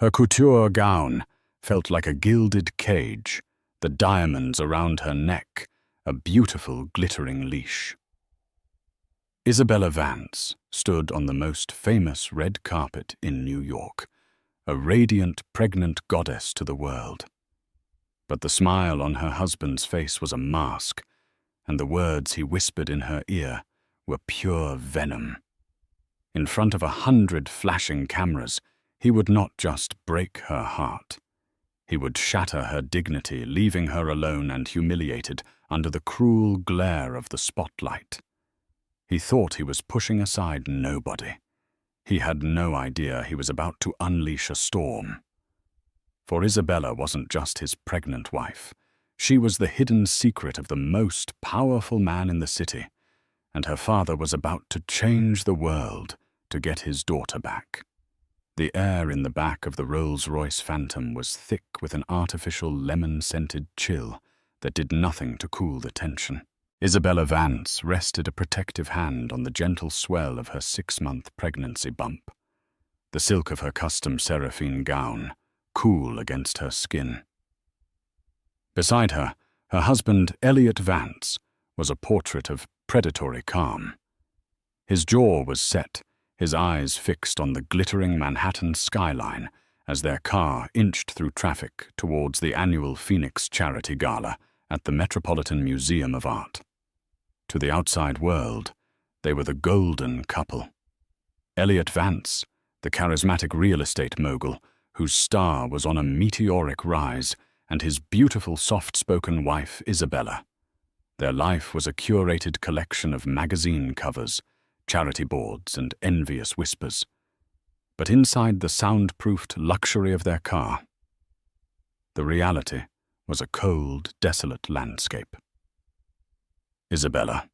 Her couture gown felt like a gilded cage, the diamonds around her neck a beautiful glittering leash. Isabella Vance stood on the most famous red carpet in New York, a radiant, pregnant goddess to the world. But the smile on her husband's face was a mask, and the words he whispered in her ear were pure venom. In front of 100 flashing cameras, he would not just break her heart. He would shatter her dignity, leaving her alone and humiliated under the cruel glare of the spotlight. He thought he was pushing aside nobody. He had no idea he was about to unleash a storm. For Isabella wasn't just his pregnant wife. She was the hidden secret of the most powerful man in the city, and her father was about to change the world to get his daughter back. The air in the back of the Rolls-Royce Phantom was thick with an artificial lemon-scented chill that did nothing to cool the tension. Isabella Vance rested a protective hand on the gentle swell of her 6-month pregnancy bump. The silk of her custom seraphine gown, cool against her skin. Beside her, her husband, Elliot Vance, was a portrait of predatory calm. His jaw was set, his eyes fixed on the glittering Manhattan skyline as their car inched through traffic towards the annual Phoenix Charity Gala at the Metropolitan Museum of Art. To the outside world, they were the golden couple. Elliot Vance, the charismatic real estate mogul, whose star was on a meteoric rise, and his beautiful soft-spoken wife, Isabella. Their life was a curated collection of magazine covers, charity boards, and envious whispers. But inside the soundproofed luxury of their car, the reality was a cold, desolate landscape. Isabella.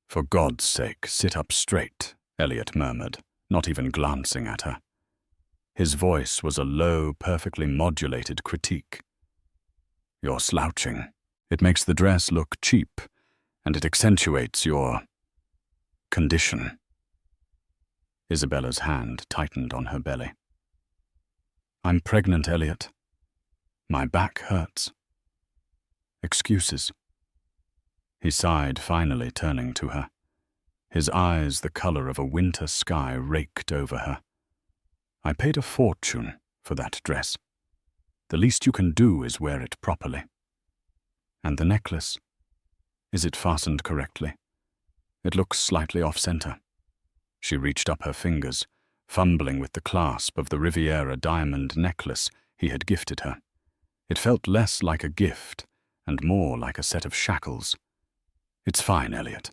"For God's sake, sit up straight," Elliot murmured, not even glancing at her. His voice was a low, perfectly modulated critique. "You're slouching. It makes the dress look cheap, and it accentuates your condition." Isabella's hand tightened on her belly. "I'm pregnant, Elliot. My back hurts. Excuses." He sighed, finally turning to her. His eyes the color of a winter sky raked over her. "I paid a fortune for that dress. The least you can do is wear it properly. And the necklace, is it fastened correctly? It looks slightly off-center." She reached up her fingers, fumbling with the clasp of the Riviera diamond necklace he had gifted her. It felt less like a gift and more like a set of shackles. "It's fine, Elliot."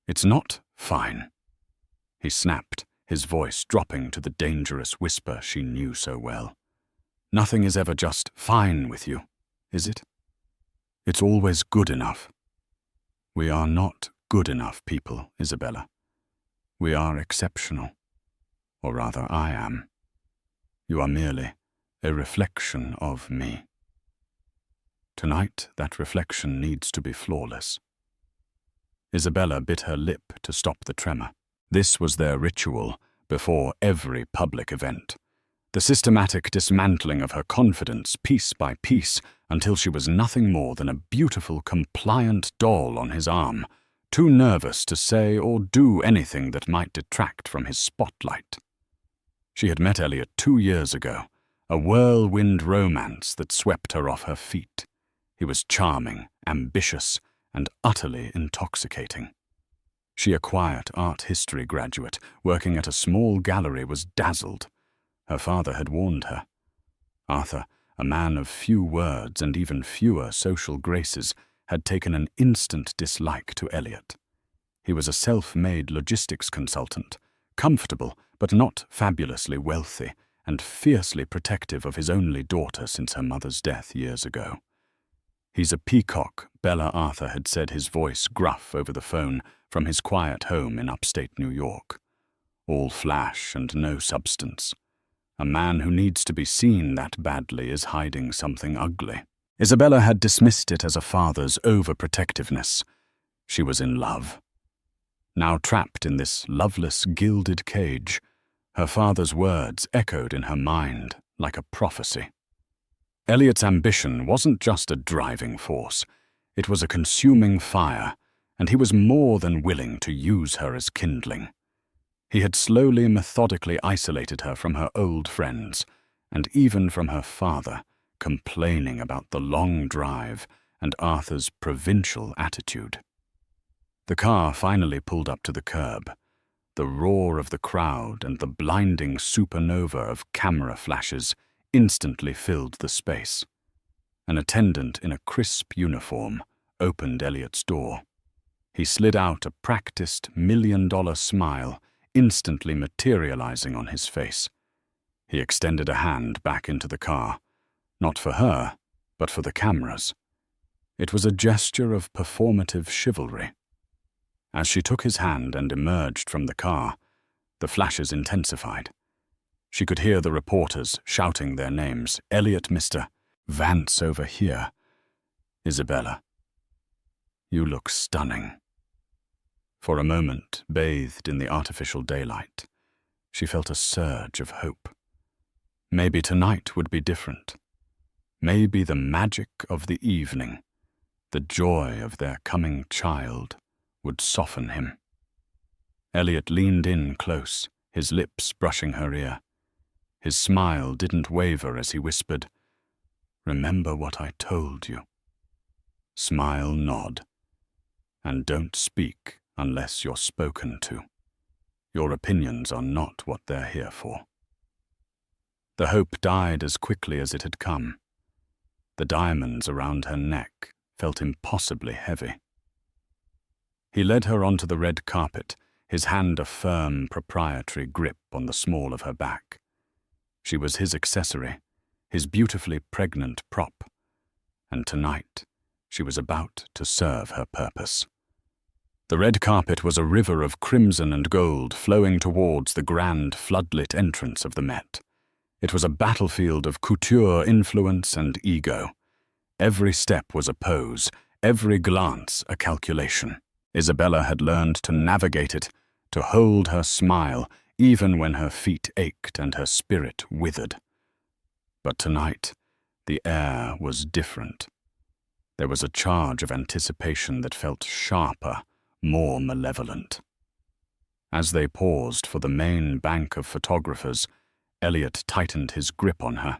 "It's not fine," he snapped, his voice dropping to the dangerous whisper she knew so well. "Nothing is ever just fine with you, is it? It's always good enough." "We are not good enough people, Isabella. We are exceptional. Or rather, I am. You are merely a reflection of me. Tonight, that reflection needs to be flawless." Isabella bit her lip to stop the tremor. This was their ritual before every public event. The systematic dismantling of her confidence piece by piece until she was nothing more than a beautiful, compliant doll on his arm, too nervous to say or do anything that might detract from his spotlight. She had met Elliot 2 years ago, a whirlwind romance that swept her off her feet. He was charming, ambitious, and utterly intoxicating. She, a quiet art history graduate working at a small gallery, was dazzled. Her father had warned her. Arthur, a man of few words and even fewer social graces, had taken an instant dislike to Elliot. He was a self-made logistics consultant, comfortable but not fabulously wealthy, and fiercely protective of his only daughter since her mother's death years ago. "He's a peacock," Bella Arthur had said, his voice gruff over the phone from his quiet home in upstate New York. "All flash and no substance. A man who needs to be seen that badly is hiding something ugly." Isabella had dismissed it as a father's overprotectiveness. She was in love. Now trapped in this loveless, gilded cage, Her father's words echoed in her mind like a prophecy. Elliot's ambition wasn't just a driving force. It was a consuming fire, and he was more than willing to use her as kindling. He had slowly, methodically isolated her from her old friends, and even from her father, complaining about the long drive and Arthur's provincial attitude. The car finally pulled up to the curb. The roar of the crowd and the blinding supernova of camera flashes instantly filled the space. An attendant in a crisp uniform opened Elliot's door. He slid out a practiced $1 million smile, instantly materializing on his face. He extended a hand back into the car, not for her, but for the cameras. It was a gesture of performative chivalry. As she took his hand and emerged from the car, the flashes intensified. She could hear the reporters shouting their names. Elliot, Mr. Vance over here. Isabella. You look stunning. For a moment, bathed in the artificial daylight, she felt a surge of hope. Maybe tonight would be different. Maybe the magic of the evening, the joy of their coming child, would soften him. Elliot leaned in close, his lips brushing her ear. His smile didn't waver as he whispered, "Remember what I told you. Smile, nod, and don't speak unless you're spoken to. Your opinions are not what they're here for." The hope died as quickly as it had come. The diamonds around her neck felt impossibly heavy. He led her onto the red carpet, his hand a firm, proprietary grip on the small of her back. She was his accessory, his beautifully pregnant prop, and tonight she was about to serve her purpose. The red carpet was a river of crimson and gold flowing towards the grand floodlit entrance of the Met. It was a battlefield of couture influence and ego. Every step was a pose, every glance a calculation. Isabella had learned to navigate it, to hold her smile, even when her feet ached and her spirit withered. But tonight, the air was different. There was a charge of anticipation that felt sharper, more malevolent. As they paused for the main bank of photographers, Elliot tightened his grip on her.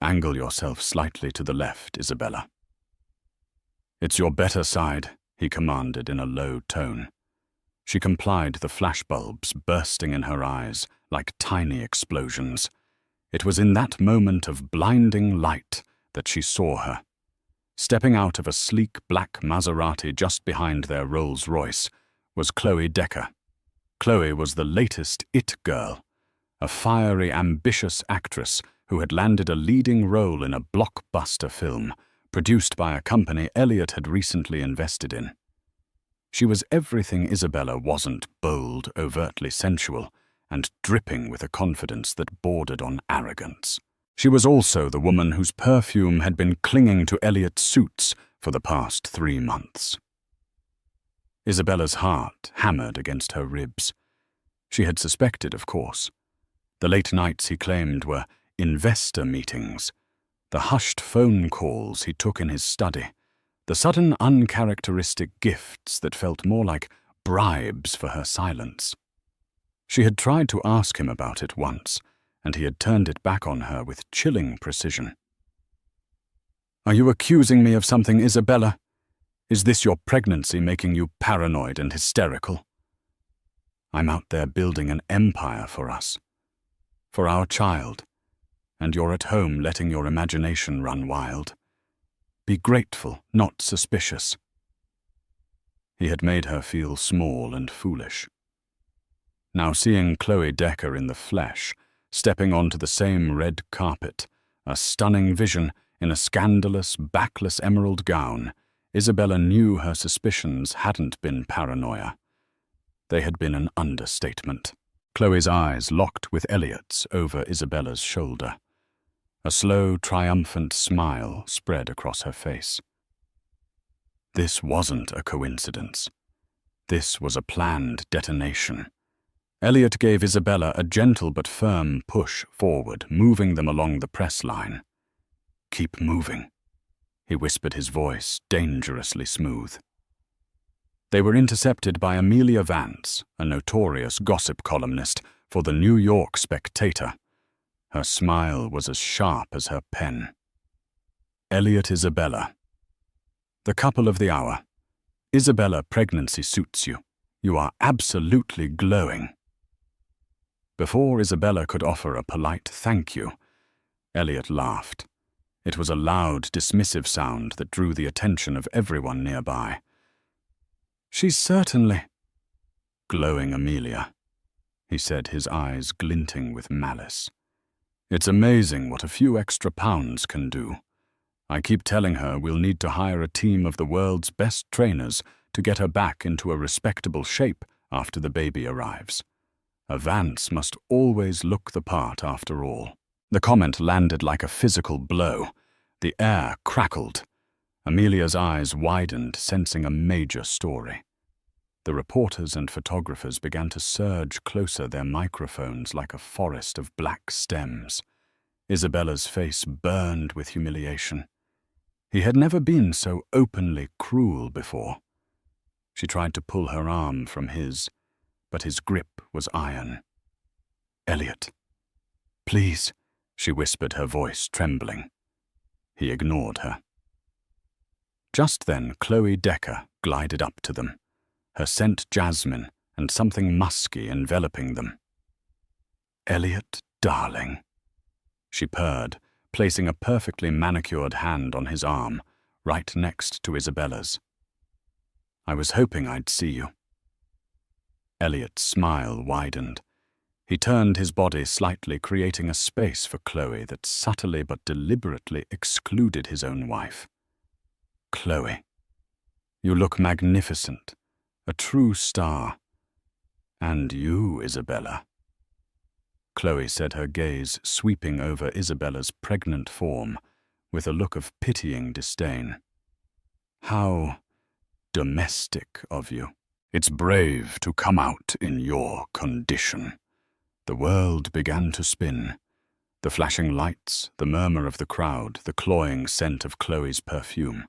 "Angle yourself slightly to the left, Isabella." "It's your better side," he commanded in a low tone. She complied, the flashbulbs bursting in her eyes like tiny explosions. It was in that moment of blinding light that she saw her. Stepping out of a sleek black Maserati just behind their Rolls-Royce was Chloe Decker. Chloe was the latest it girl, a fiery, ambitious actress who had landed a leading role in a blockbuster film produced by a company Elliot had recently invested in. She was everything Isabella wasn't: bold, overtly sensual, and dripping with a confidence that bordered on arrogance. She was also the woman whose perfume had been clinging to Elliot's suits for the past 3 months. Isabella's heart hammered against her ribs. She had suspected, of course. The late nights he claimed were investor meetings, the hushed phone calls he took in his study, the sudden uncharacteristic gifts that felt more like bribes for her silence. She had tried to ask him about it once, and he had turned it back on her with chilling precision. "Are you accusing me of something, Isabella? Is this your pregnancy making you paranoid and hysterical? I'm out there building an empire for us, for our child, and you're at home letting your imagination run wild. Be grateful, not suspicious." He had made her feel small and foolish. Now seeing Chloe Decker in the flesh, stepping onto the same red carpet, a stunning vision in a scandalous, backless emerald gown, Isabella knew her suspicions hadn't been paranoia. They had been an understatement. Chloe's eyes locked with Elliot's over Isabella's shoulder. A slow, triumphant smile spread across her face. This wasn't a coincidence. This was a planned detonation, Elliot gave Isabella a gentle but firm push forward, moving them along the press line. "Keep moving," he whispered, his voice dangerously smooth. They were intercepted by Amelia Vance, a notorious gossip columnist for the New York Spectator. Her smile was as sharp as her pen. "Elliot, Isabella. The couple of the hour. Isabella, pregnancy suits you. You are absolutely glowing." Before Isabella could offer a polite thank you, Elliot laughed. It was a loud, dismissive sound that drew the attention of everyone nearby. "She's certainly glowing, Amelia," he said, his eyes glinting with malice. "It's amazing what a few extra pounds can do. I keep telling her we'll need to hire a team of the world's best trainers to get her back into a respectable shape after the baby arrives. A Vance must always look the part after all." The comment landed like a physical blow. The air crackled. Amelia's eyes widened, sensing a major story. The reporters and photographers began to surge closer, their microphones like a forest of black stems. Isabella's face burned with humiliation. He had never been so openly cruel before. She tried to pull her arm from his, but his grip was iron. "Elliot, please," she whispered, her voice trembling. He ignored her. Just then, Chloe Decker glided up to them, her scent jasmine and something musky enveloping them. "Elliot, darling," she purred, placing a perfectly manicured hand on his arm, right next to Isabella's. "I was hoping I'd see you." Elliot's smile widened. He turned his body slightly, creating a space for Chloe that subtly but deliberately excluded his own wife. "Chloe, you look magnificent, a true star. And you, Isabella." Chloe said, her gaze sweeping over Isabella's pregnant form with a look of pitying disdain. "How domestic of you. It's brave to come out in your condition." The world began to spin. The flashing lights, the murmur of the crowd, the cloying scent of Chloe's perfume.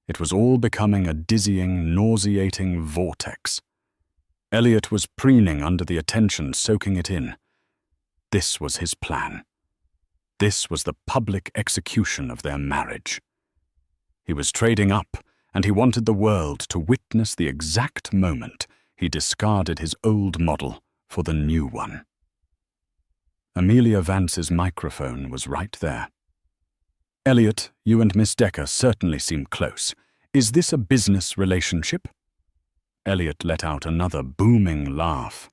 It was all becoming a dizzying, nauseating vortex. Elliot was preening under the attention, soaking it in. This was his plan. This was the public execution of their marriage. He was trading up, and he wanted the world to witness the exact moment he discarded his old model for the new one. Amelia Vance's microphone was right there. "Elliot, you and Miss Decker certainly seem close. Is this a business relationship?" Elliot let out another booming laugh.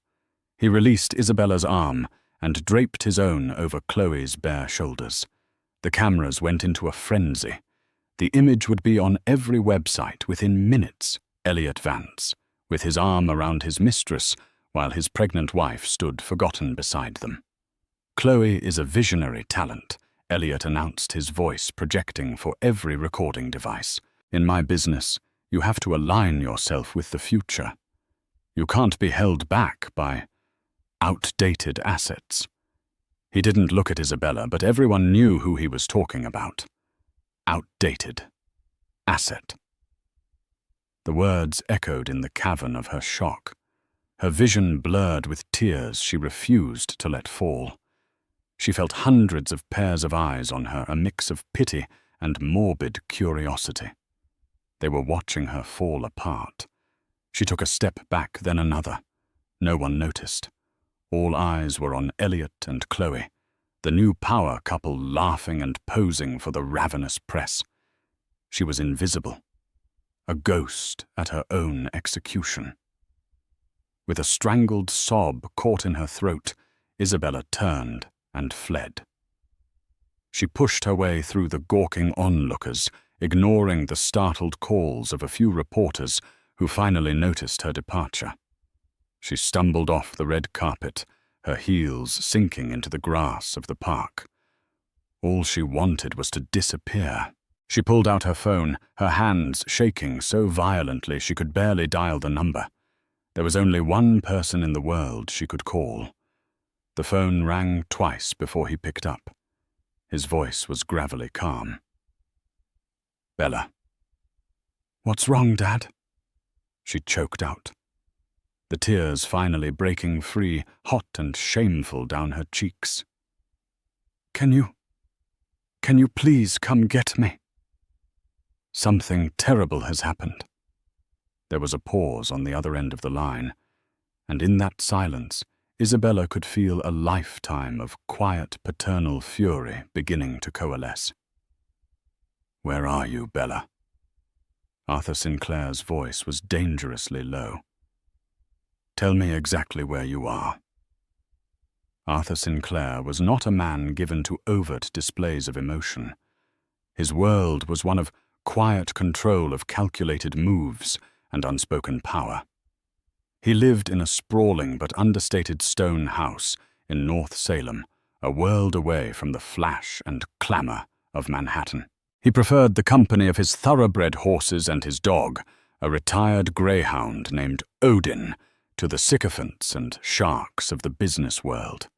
He released Isabella's arm and draped his own over Chloe's bare shoulders. The cameras went into a frenzy. The image would be on every website within minutes. Elliot Vance, with his arm around his mistress, while his pregnant wife stood forgotten beside them. "Chloe is a visionary talent," Elliot announced, his voice projecting for every recording device. "In my business, you have to align yourself with the future. You can't be held back by outdated assets." He didn't look at Isabella, but everyone knew who he was talking about. Outdated. Asset. The words echoed in the cavern of her shock. Her vision blurred with tears she refused to let fall. She felt hundreds of pairs of eyes on her, a mix of pity and morbid curiosity. They were watching her fall apart. She took a step back, then another. No one noticed. All eyes were on Elliot and Chloe, the new power couple laughing and posing for the ravenous press. She was invisible, a ghost at her own execution. With a strangled sob caught in her throat, Isabella turned and fled. She pushed her way through the gawking onlookers, ignoring the startled calls of a few reporters who finally noticed her departure. She stumbled off the red carpet, her heels sinking into the grass of the park. All she wanted was to disappear. She pulled out her phone, her hands shaking so violently she could barely dial the number. There was only one person in the world she could call. The phone rang twice before he picked up. His voice was gravelly calm. "Bella." "What's wrong, Dad?" she choked out, the tears finally breaking free, hot and shameful down her cheeks. Can you please come get me?" "Something terrible has happened." There was a pause on the other end of the line, and in that silence, Isabella could feel a lifetime of quiet paternal fury beginning to coalesce. "Where are you, Bella?" Arthur Sinclair's voice was dangerously low. "Tell me exactly where you are." Arthur Sinclair was not a man given to overt displays of emotion. His world was one of quiet control of calculated moves and unspoken power. He lived in a sprawling but understated stone house in North Salem, a world away from the flash and clamor of Manhattan. He preferred the company of his thoroughbred horses and his dog, a retired greyhound named Odin, to the sycophants and sharks of the business world.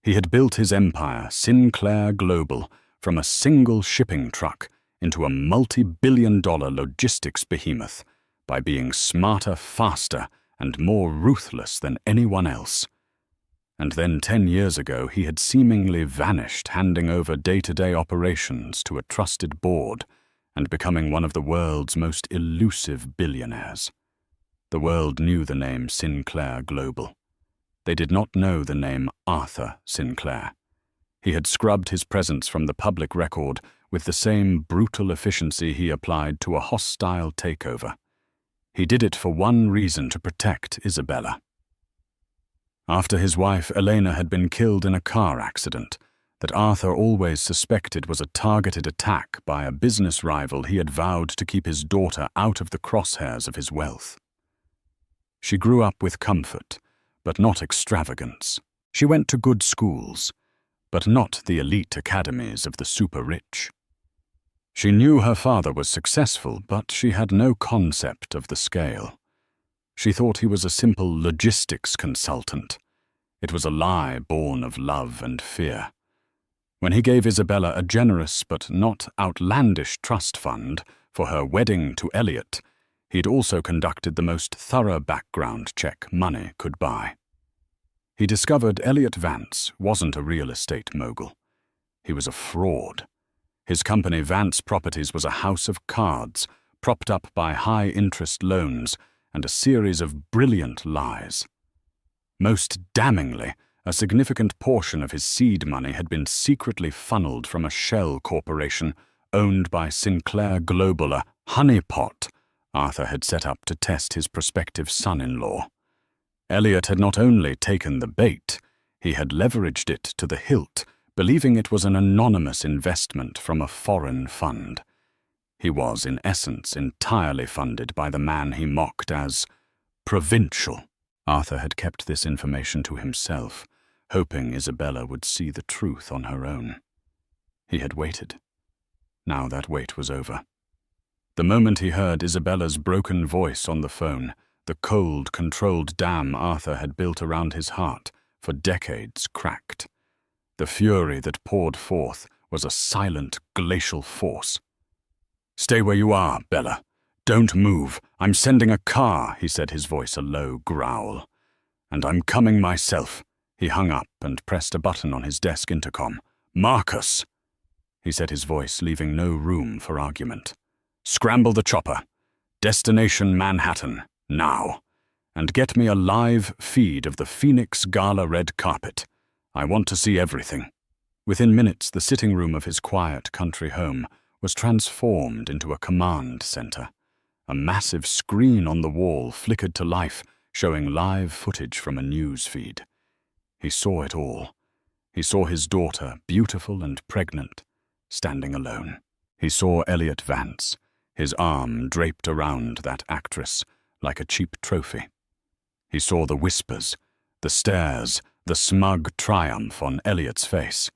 He had built his empire, Sinclair Global, from a single shipping truck into a multi-billion-dollar logistics behemoth by being smarter, faster, and more ruthless than anyone else. And then 10 years ago he had seemingly vanished, handing over day-to-day operations to a trusted board and becoming one of the world's most elusive billionaires. The world knew the name Sinclair Global. They did not know the name Arthur Sinclair. He had scrubbed his presence from the public record with the same brutal efficiency he applied to a hostile takeover. He did it for one reason: to protect Isabella. After his wife Elena had been killed in a car accident, that Arthur always suspected was a targeted attack by a business rival he had vowed to keep his daughter out of the crosshairs of his wealth. She grew up with comfort, but not extravagance. She went to good schools, but not the elite academies of the super-rich. She knew her father was successful, but she had no concept of the scale. She thought he was a simple logistics consultant. It was a lie born of love and fear. When he gave Isabella a generous but not outlandish trust fund for her wedding to Elliot, he'd also conducted the most thorough background check money could buy. He discovered Elliot Vance wasn't a real estate mogul. He was a fraud. His company, Vance Properties, was a house of cards, propped up by high-interest loans and a series of brilliant lies. Most damningly, a significant portion of his seed money had been secretly funneled from a shell corporation owned by Sinclair Global, a honeypot Arthur had set up to test his prospective son-in-law. Elliot had not only taken the bait, he had leveraged it to the hilt, believing it was an anonymous investment from a foreign fund. He was, in essence, entirely funded by the man he mocked as provincial. Arthur had kept this information to himself, hoping Isabella would see the truth on her own. He had waited. Now that wait was over. The moment he heard Isabella's broken voice on the phone, the cold, controlled dam Arthur had built around his heart for decades cracked. The fury that poured forth was a silent, glacial force. "Stay where you are, Bella. Don't move. I'm sending a car," he said, his voice a low growl. "And I'm coming myself." He hung up and pressed a button on his desk intercom. "Marcus," he said, his voice leaving no room for argument. "Scramble the chopper. Destination Manhattan, now. And get me a live feed of the Phoenix Gala red carpet. I want to see everything." Within minutes, the sitting room of his quiet country home was transformed into a command center. A massive screen on the wall flickered to life, showing live footage from a news feed. He saw it all. He saw his daughter, beautiful and pregnant, standing alone. He saw Elliot Vance, his arm draped around that actress like a cheap trophy. He saw the whispers, the stares, the smug triumph on Elliot's face.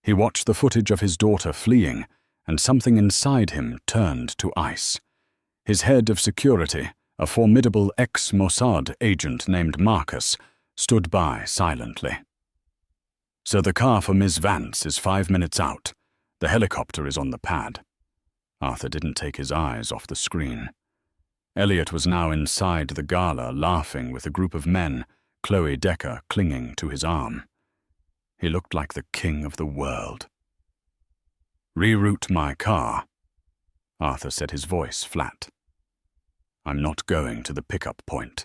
He watched the footage of his daughter fleeing, and something inside him turned to ice. His head of security, A formidable ex-Mossad agent named Marcus stood by silently. "So the car for Ms. Vance is 5 minutes out. The helicopter is on the pad." Arthur didn't take his eyes off the screen. Elliot was now inside the gala, laughing with a group of men, Chloe Decker clinging to his arm. He looked like the king of the world. "Reroute my car," Arthur said, his voice flat. "I'm not going to the pickup point.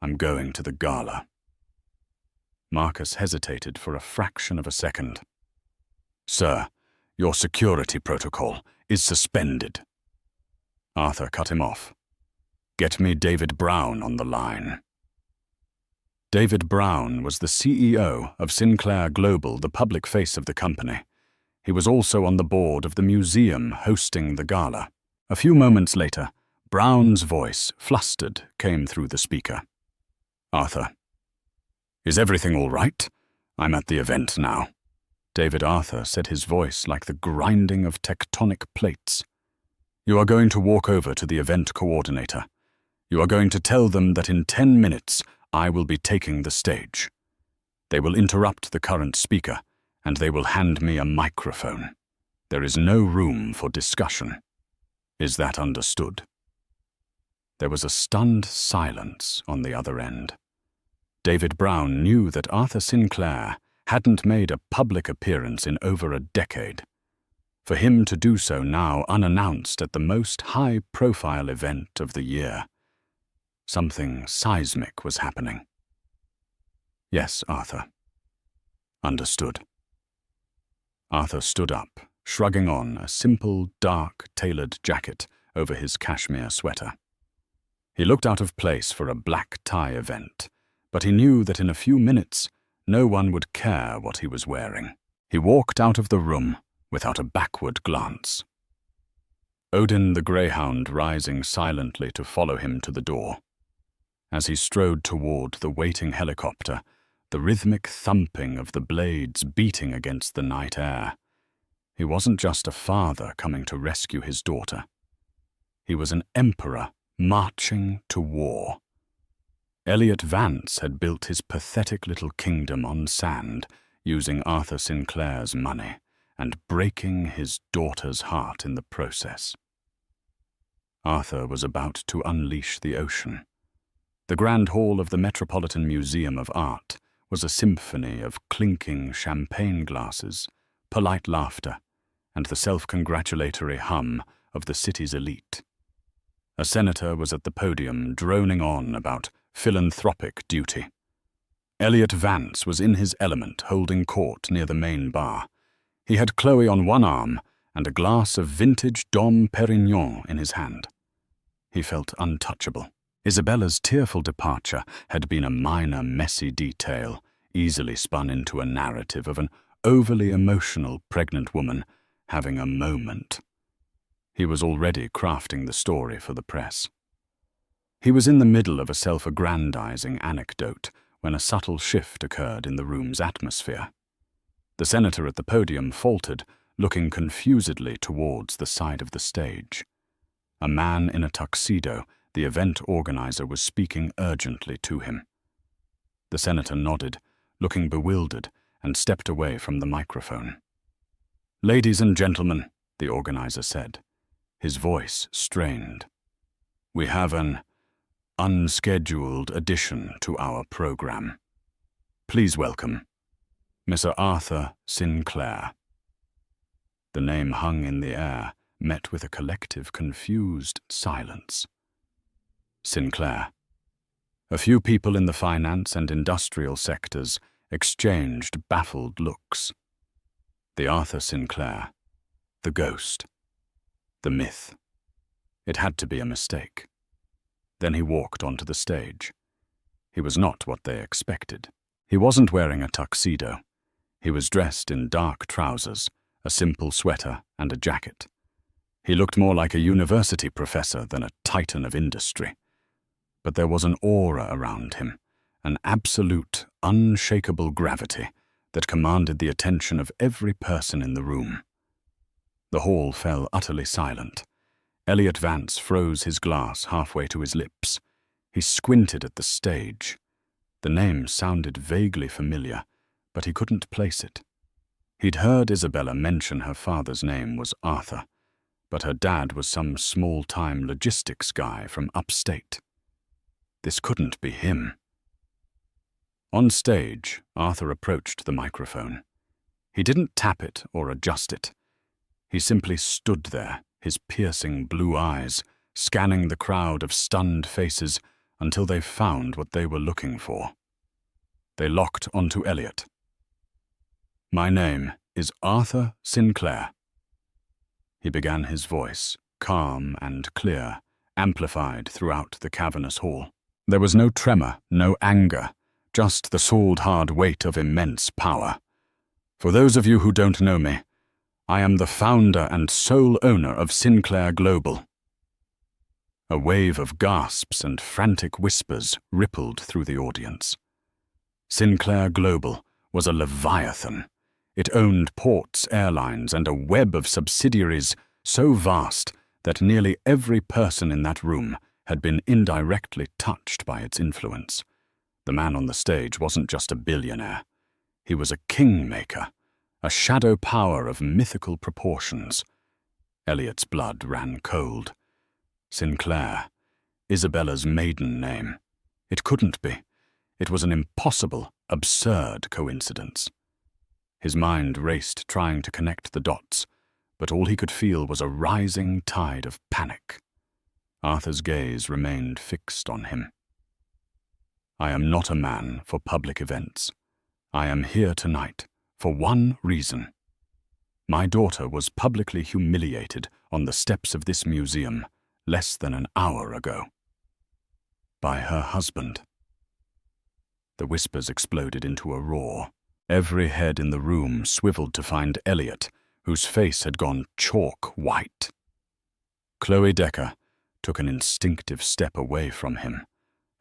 I'm going to the gala." Marcus hesitated for a fraction of a second. "Sir, your security protocol is suspended." Arthur cut him off. "Get me David Brown on the line." David Brown was the CEO of Sinclair Global, the public face of the company. He was also on the board of the museum hosting the gala. A few moments later, Brown's voice, flustered, came through the speaker. "Arthur, is everything all right? I'm at the event now." David Arthur said, his voice like the grinding of tectonic plates. "You are going to walk over to the event coordinator. You are going to tell them that in 10 minutes I will be taking the stage. They will interrupt the current speaker, and they will hand me a microphone. There is no room for discussion. Is that understood?" There was a stunned silence on the other end. David Brown knew that Arthur Sinclair hadn't made a public appearance in over a decade. For him to do so now unannounced at the most high-profile event of the year, something seismic was happening. "Yes, Arthur." "Understood." Arthur stood up, shrugging on a simple, dark, tailored jacket over his cashmere sweater. He looked out of place for a black tie event, but he knew that in a few minutes no one would care what he was wearing. He walked out of the room without a backward glance. Odin the Greyhound rising silently to follow him to the door. As he strode toward the waiting helicopter, the rhythmic thumping of the blades beating against the night air. He wasn't just a father coming to rescue his daughter. He was an emperor marching to war. Elliot Vance had built his pathetic little kingdom on sand using Arthur Sinclair's money and breaking his daughter's heart in the process. Arthur was about to unleash the ocean. The grand hall of the Metropolitan Museum of Art was a symphony of clinking champagne glasses, polite laughter, and the self-congratulatory hum of the city's elite. A senator was at the podium droning on about philanthropic duty. Elliot Vance was in his element, holding court near the main bar. He had Chloe on one arm and a glass of vintage Dom Perignon in his hand. He felt untouchable. Isabella's tearful departure had been a minor, messy detail, easily spun into a narrative of an overly emotional pregnant woman having a moment. He was already crafting the story for the press. He was in the middle of a self-aggrandizing anecdote when a subtle shift occurred in the room's atmosphere. The senator at the podium faltered, looking confusedly towards the side of the stage. A man in a tuxedo, the event organizer, was speaking urgently to him. The senator nodded, looking bewildered, and stepped away from the microphone. "Ladies and gentlemen," the organizer said, his voice strained, "we have an unscheduled addition to our program. Please welcome Mr. Arthur Sinclair." The name hung in the air, met with a collective, confused silence. Sinclair. A few people in the finance and industrial sectors exchanged baffled looks. The Arthur Sinclair. The ghost. The myth. It had to be a mistake. Then he walked onto the stage. He was not what they expected. He wasn't wearing a tuxedo. He was dressed in dark trousers, a simple sweater, and a jacket. He looked more like a university professor than a titan of industry. But there was an aura around him, an absolute, unshakable gravity that commanded the attention of every person in the room. The hall fell utterly silent. Elliot Vance froze his glass halfway to his lips. He squinted at the stage. The name sounded vaguely familiar, but he couldn't place it. He'd heard Isabella mention her father's name was Arthur, but her dad was some small-time logistics guy from upstate. This couldn't be him. On stage, Arthur approached the microphone. He didn't tap it or adjust it. He simply stood there, his piercing blue eyes, scanning the crowd of stunned faces until they found what they were looking for. They locked onto Elliot. "My name is Arthur Sinclair." He began his voice, calm and clear, amplified throughout the cavernous hall. There was no tremor, no anger, just the salt-hard weight of immense power. For those of you who don't know me, I am the founder and sole owner of Sinclair Global. A wave of gasps and frantic whispers rippled through the audience. Sinclair Global was a leviathan. It owned ports, airlines, and a web of subsidiaries so vast that nearly every person in that room had been indirectly touched by its influence. The man on the stage wasn't just a billionaire. He was a kingmaker, a shadow power of mythical proportions. Elliot's blood ran cold. Sinclair, Isabella's maiden name. It couldn't be. It was an impossible, absurd coincidence. His mind raced trying to connect the dots, but all he could feel was a rising tide of panic. Arthur's gaze remained fixed on him. "I am not a man for public events. I am here tonight for one reason. My daughter was publicly humiliated on the steps of this museum less than an hour ago. By her husband." The whispers exploded into a roar. Every head in the room swiveled to find Elliot, whose face had gone chalk white. Chloe Decker took an instinctive step away from him,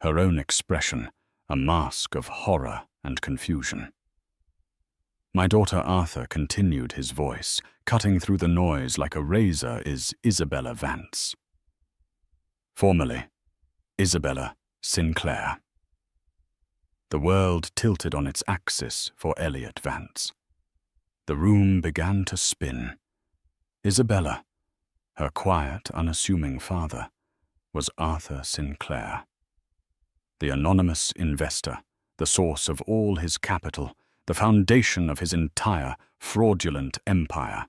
her own expression a mask of horror and confusion. My daughter Arthur continued his voice, cutting through the noise like a razor, is Isabella Vance. Formerly, Isabella Sinclair. The world tilted on its axis for Elliot Vance. The room began to spin. Isabella, her quiet, unassuming father, was Arthur Sinclair. The anonymous investor, the source of all his capital, the foundation of his entire fraudulent empire,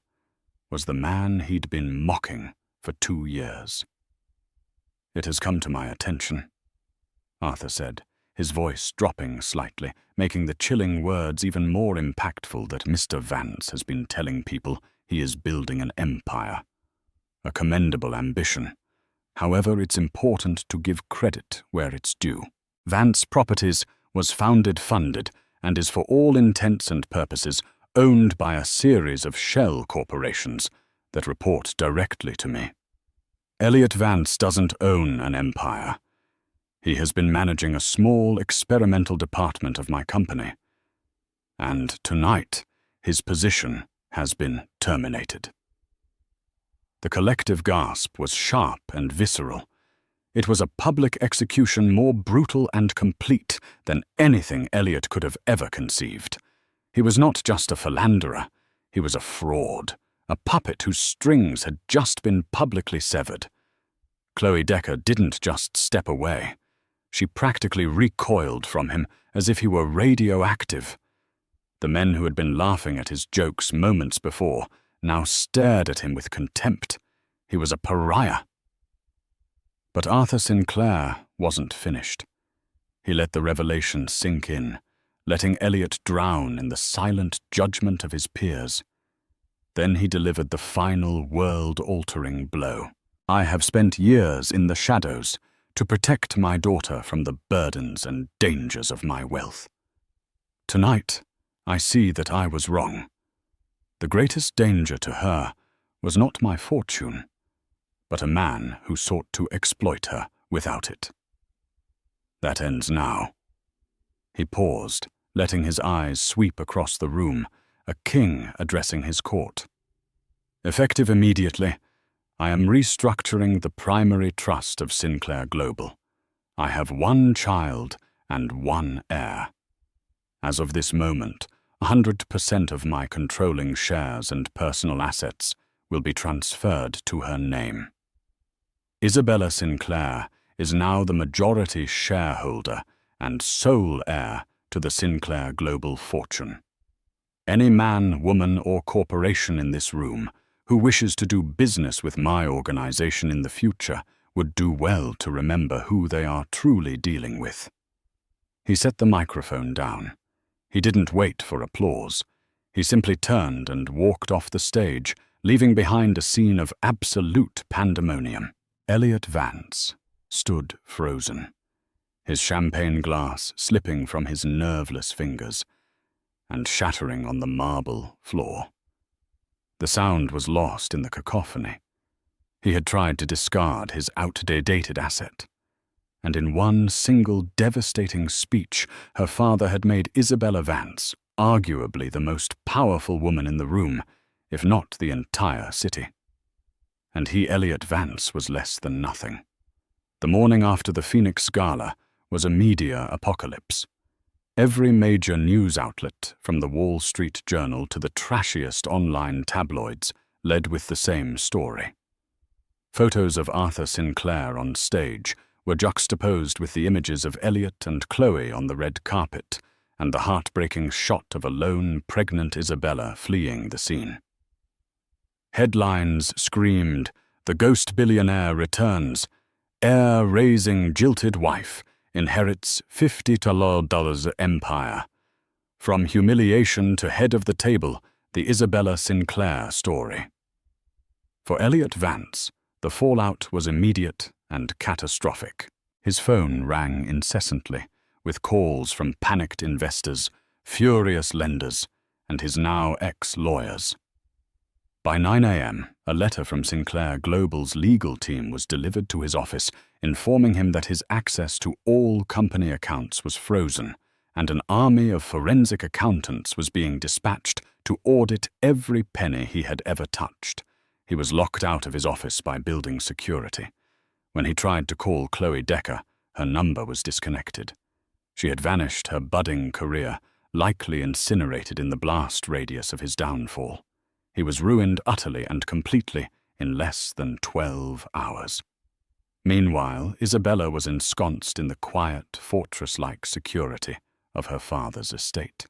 was the man he'd been mocking for 2 years. "It has come to my attention," Arthur said, his voice dropping slightly, making the chilling words even more impactful, that Mr. Vance has been telling people he is building an empire. A commendable ambition. However, it's important to give credit where it's due. Vance Properties was funded, and is for all intents and purposes owned by a series of shell corporations that report directly to me. Elliot Vance doesn't own an empire. He has been managing a small experimental department of my company. And tonight, his position has been terminated. The collective gasp was sharp and visceral. It was a public execution more brutal and complete than anything Elliot could have ever conceived. He was not just a philanderer. He was a fraud, a puppet whose strings had just been publicly severed. Chloe Decker didn't just step away. She practically recoiled from him as if he were radioactive. The men who had been laughing at his jokes moments before now stared at him with contempt. He was a pariah. But Arthur Sinclair wasn't finished. He let the revelation sink in, letting Elliot drown in the silent judgment of his peers. Then he delivered the final world-altering blow. "I have spent years in the shadows to protect my daughter from the burdens and dangers of my wealth. Tonight, I see that I was wrong. The greatest danger to her was not my fortune, but a man who sought to exploit her without it. That ends now." He paused, letting his eyes sweep across the room, a king addressing his court. "Effective immediately, I am restructuring the primary trust of Sinclair Global. I have one child and one heir. As of this moment, 100% of my controlling shares and personal assets will be transferred to her name. Isabella Sinclair is now the majority shareholder and sole heir to the Sinclair Global fortune. Any man, woman, or corporation in this room who wishes to do business with my organization in the future would do well to remember who they are truly dealing with. He set the microphone down. He didn't wait for applause. He simply turned and walked off the stage, leaving behind a scene of absolute pandemonium. Elliot Vance stood frozen, his champagne glass slipping from his nerveless fingers and shattering on the marble floor. The sound was lost in the cacophony. He had tried to discard his outdated asset, and in one single devastating speech, her father had made Isabella Vance arguably the most powerful woman in the room, if not the entire city. And he, Elliot Vance, was less than nothing. The morning after the Phoenix Gala was a media apocalypse. Every major news outlet, from the Wall Street Journal to the trashiest online tabloids, led with the same story. Photos of Arthur Sinclair on stage were juxtaposed with the images of Elliot and Chloe on the red carpet and the heartbreaking shot of a lone, pregnant Isabella fleeing the scene. Headlines screamed, "The ghost billionaire returns. Heir raising jilted wife inherits $50 empire. From humiliation to head of the table, the Isabella Sinclair story." For Elliot Vance, the fallout was immediate and catastrophic. His phone rang incessantly, with calls from panicked investors, furious lenders, and his now ex-lawyers. By 9 a.m., a letter from Sinclair Global's legal team was delivered to his office, informing him that his access to all company accounts was frozen, and an army of forensic accountants was being dispatched to audit every penny he had ever touched. He was locked out of his office by building security. When he tried to call Chloe Decker, her number was disconnected. She had vanished, her budding career likely incinerated in the blast radius of his downfall. He was ruined utterly and completely in less than 12 hours. Meanwhile, Isabella was ensconced in the quiet, fortress-like security of her father's estate.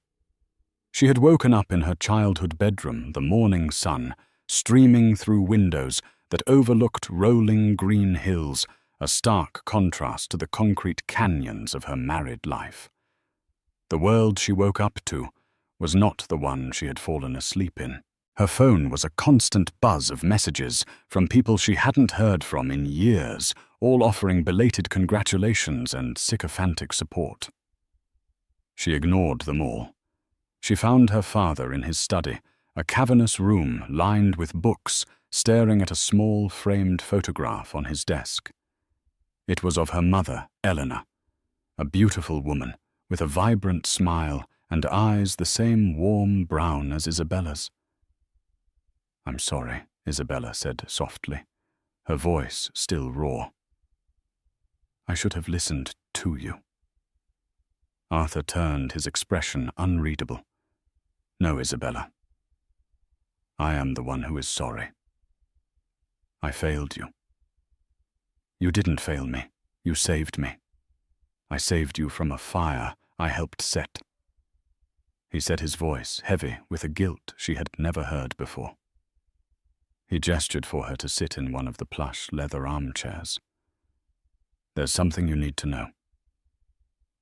She had woken up in her childhood bedroom, the morning sun streaming through windows that overlooked rolling green hills, a stark contrast to the concrete canyons of her married life. The world she woke up to was not the one she had fallen asleep in. Her phone was a constant buzz of messages from people she hadn't heard from in years, all offering belated congratulations and sycophantic support. She ignored them all. She found her father in his study, a cavernous room lined with books, staring at a small framed photograph on his desk. It was of her mother, Eleanor, a beautiful woman with a vibrant smile and eyes the same warm brown as Isabella's. "I'm sorry," Isabella said softly, her voice still raw. "I should have listened to you." Arthur turned, his expression unreadable. "No, Isabella. I am the one who is sorry. I failed you. You didn't fail me. You saved me. I saved you from a fire I helped set." He set his voice heavy with a guilt she had never heard before. He gestured for her to sit in one of the plush leather armchairs. "There's something you need to know.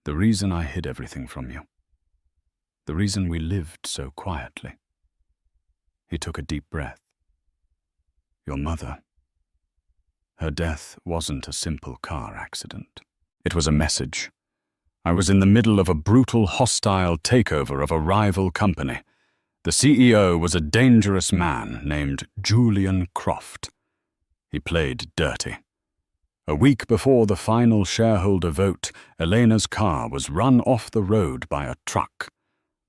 The reason I hid everything from you. The reason we lived so quietly." He took a deep breath. "Your mother. Her death wasn't a simple car accident. It was a message. I was in the middle of a brutal, hostile takeover of a rival company. The CEO was a dangerous man named Julian Croft. He played dirty. A week before the final shareholder vote, Elena's car was run off the road by a truck.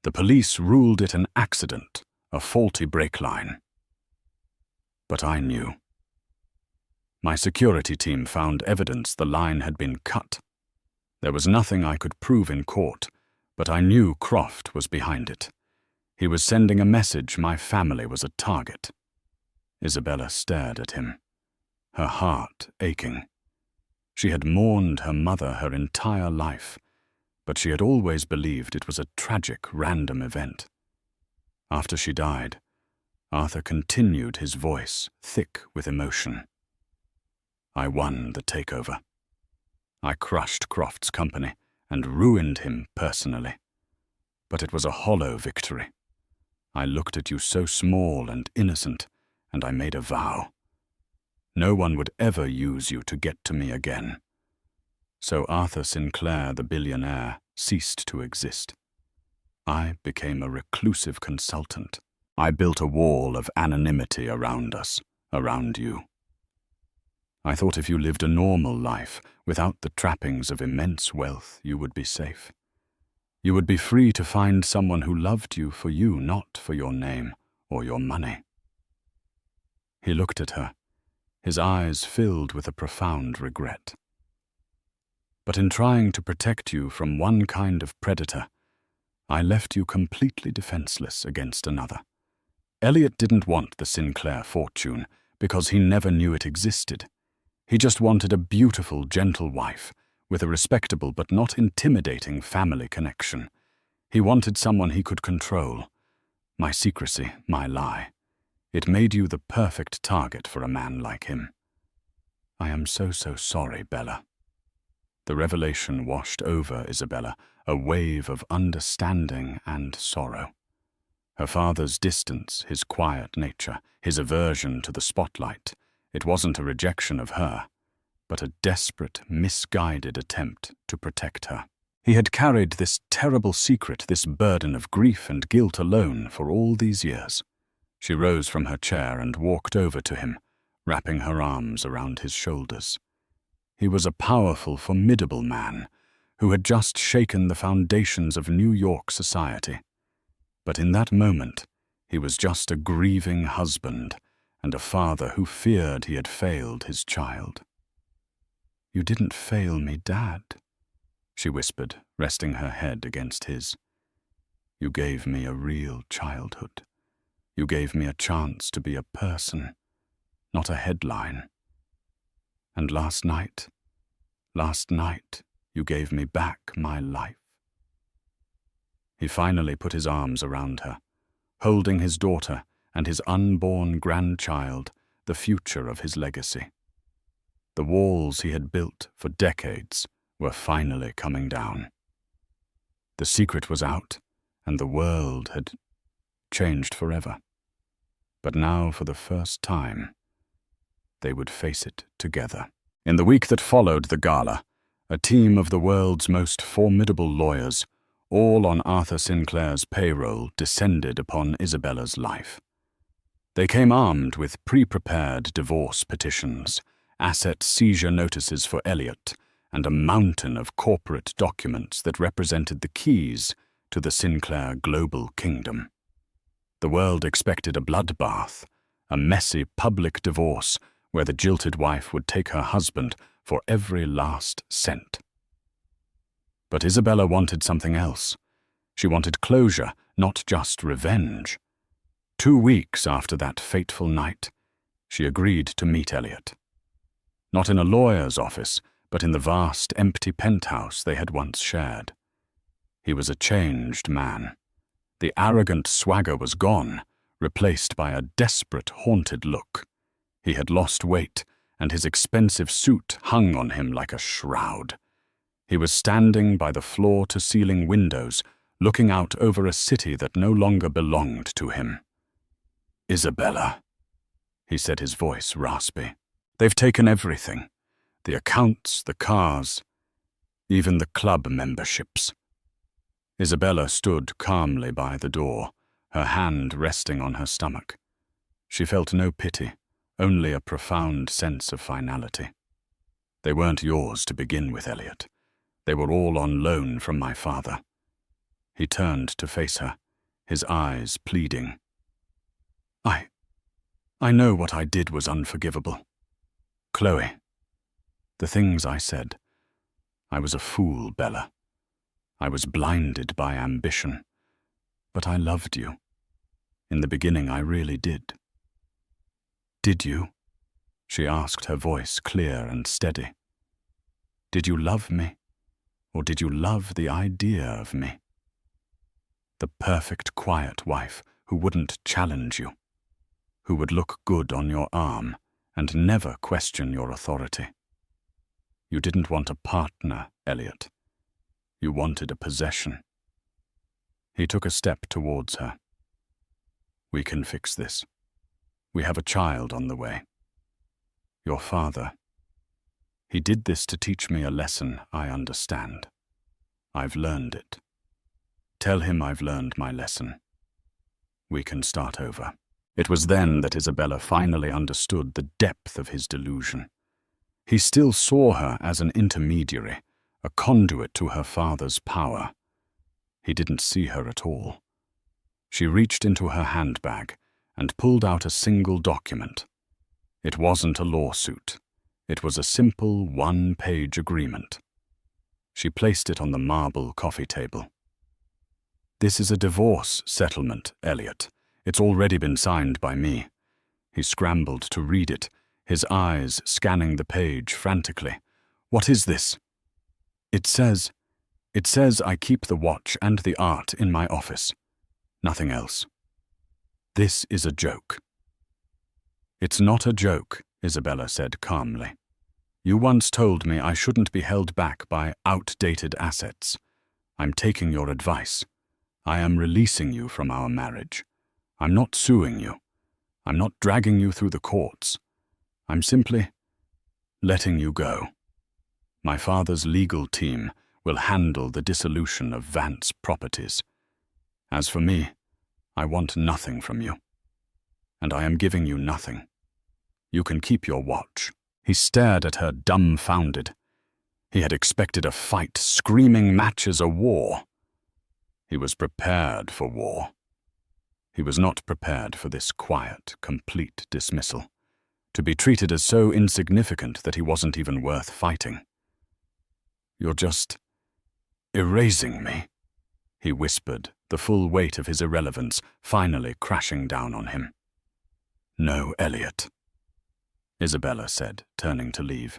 The police ruled it an accident, a faulty brake line. But I knew. My security team found evidence the line had been cut. There was nothing I could prove in court, but I knew Croft was behind it. He was sending a message my family was a target. Isabella stared at him, her heart aching. She had mourned her mother her entire life, but she had always believed it was a tragic, random event. After she died, Arthur continued, his voice thick with emotion. I won the takeover. I crushed Croft's company and ruined him personally. But it was a hollow victory. I looked at you so small and innocent, and I made a vow. No one would ever use you to get to me again. So Arthur Sinclair, the billionaire, ceased to exist. I became a reclusive consultant. I built a wall of anonymity around us, around you. I thought if you lived a normal life, without the trappings of immense wealth, you would be safe. You would be free to find someone who loved you for you, not for your name or your money. He looked at her, his eyes filled with a profound regret. But in trying to protect you from one kind of predator, I left you completely defenseless against another. Elliot didn't want the Sinclair fortune because he never knew it existed. He just wanted a beautiful, gentle wife with a respectable but not intimidating family connection. He wanted someone he could control. My secrecy, my lie. It made you the perfect target for a man like him. I am so sorry, Bella. The revelation washed over Isabella, a wave of understanding and sorrow. Her father's distance, his quiet nature, his aversion to the spotlight, it wasn't a rejection of her, but a desperate, misguided attempt to protect her. He had carried this terrible secret, this burden of grief and guilt alone for all these years. She rose from her chair and walked over to him, wrapping her arms around his shoulders. He was a powerful, formidable man who had just shaken the foundations of New York society. But in that moment, he was just a grieving husband and a father who feared he had failed his child. "You didn't fail me, Dad," she whispered, resting her head against his. "You gave me a real childhood. You gave me a chance to be a person, not a headline. And last night, you gave me back my life." He finally put his arms around her, holding his daughter and his unborn grandchild, the future of his legacy. The walls he had built for decades were finally coming down. The secret was out, and the world had changed forever. But now, for the first time, they would face it together. In the week that followed the gala, a team of the world's most formidable lawyers, all on Arthur Sinclair's payroll, descended upon Isabella's life. They came armed with pre-prepared divorce petitions, asset seizure notices for Elliot, and a mountain of corporate documents that represented the keys to the Sinclair global kingdom. The world expected a bloodbath, a messy public divorce where the jilted wife would take her husband for every last cent. But Isabella wanted something else. She wanted closure, not just revenge. 2 weeks after that fateful night, she agreed to meet Elliot. Not in a lawyer's office, but in the vast, empty penthouse they had once shared. He was a changed man. The arrogant swagger was gone, replaced by a desperate, haunted look. He had lost weight, and his expensive suit hung on him like a shroud. He was standing by the floor-to-ceiling windows, looking out over a city that no longer belonged to him. "Isabella," he said, his voice raspy. "They've taken everything. The accounts, the cars, even the club memberships." Isabella stood calmly by the door, her hand resting on her stomach. She felt no pity, only a profound sense of finality. "They weren't yours to begin with, Elliot. They were all on loan from my father." He turned to face her, his eyes pleading. I know what I did was unforgivable. Chloe, the things I said. I was a fool, Bella. I was blinded by ambition. But I loved you. In the beginning, I really did. Did you? She asked, her voice clear and steady. Did you love me, or did you love the idea of me? The perfect, quiet wife who wouldn't challenge you, who would look good on your arm and never question your authority. You didn't want a partner, Elliot. You wanted a possession. He took a step towards her. We can fix this. We have a child on the way. Your father. He did this to teach me a lesson I understand. I've learned it. Tell him I've learned my lesson. We can start over. It was then that Isabella finally understood the depth of his delusion. He still saw her as an intermediary, a conduit to her father's power. He didn't see her at all. She reached into her handbag and pulled out a single document. It wasn't a lawsuit. It was a simple one-page agreement. She placed it on the marble coffee table. This is a divorce settlement, Elliot. It's already been signed by me. He scrambled to read it, his eyes scanning the page frantically. What is this? It says I keep the watch and the art in my office. Nothing else. This is a joke. It's not a joke, Isabella said calmly. You once told me I shouldn't be held back by outdated assets. I'm taking your advice. I am releasing you from our marriage. I'm not suing you. I'm not dragging you through the courts. I'm simply letting you go. My father's legal team will handle the dissolution of Vance Properties. As for me, I want nothing from you. And I am giving you nothing. You can keep your watch. He stared at her dumbfounded. He had expected a fight, screaming matches, a war. He was prepared for war. He was not prepared for this quiet, complete dismissal, to be treated as so insignificant that he wasn't even worth fighting. You're just erasing me, he whispered, the full weight of his irrelevance finally crashing down on him. No, Elliot, Isabella said, turning to leave.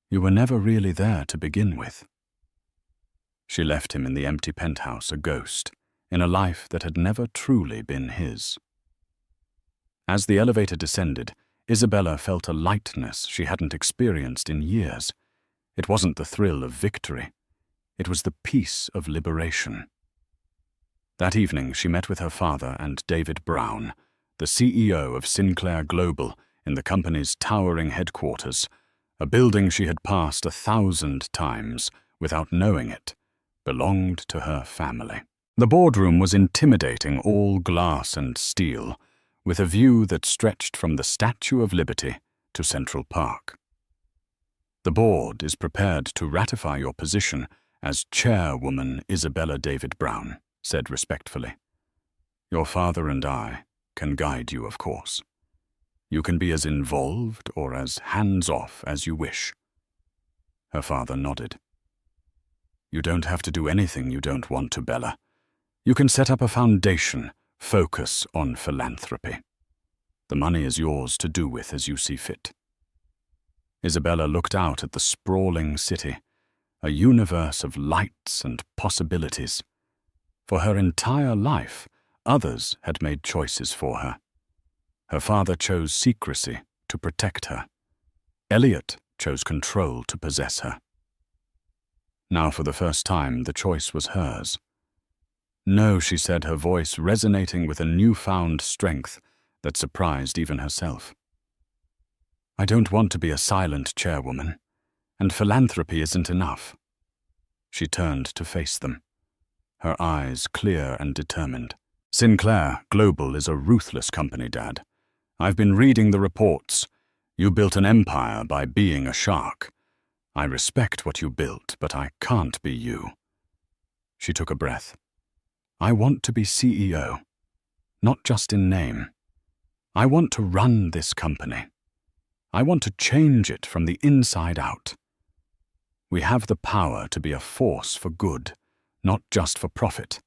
You were never really there to begin with. She left him in the empty penthouse, a ghost, in a life that had never truly been his. As the elevator descended, Isabella felt a lightness she hadn't experienced in years. It wasn't the thrill of victory. It was the peace of liberation. That evening, she met with her father and David Brown, the CEO of Sinclair Global, in the company's towering headquarters, a building she had passed 1,000 times without knowing it, belonged to her family. The boardroom was intimidating, all glass and steel, with a view that stretched from the Statue of Liberty to Central Park. The board is prepared to ratify your position as Chairwoman Isabella David Brown, said respectfully. Your father and I can guide you, of course. You can be as involved or as hands-off as you wish. Her father nodded. You don't have to do anything you don't want to, Bella. You can set up a foundation, focus on philanthropy. The money is yours to do with as you see fit. Isabella looked out at the sprawling city, a universe of lights and possibilities. For her entire life, others had made choices for her. Her father chose secrecy to protect her. Elliot chose control to possess her. Now, for the first time, the choice was hers. No, she said, her voice resonating with a newfound strength that surprised even herself. I don't want to be a silent chairwoman, and philanthropy isn't enough. She turned to face them, her eyes clear and determined. Sinclair Global is a ruthless company, Dad. I've been reading the reports. You built an empire by being a shark. I respect what you built, but I can't be you. She took a breath. I want to be CEO, not just in name. I want to run this company. I want to change it from the inside out. We have the power to be a force for good, not just for profit.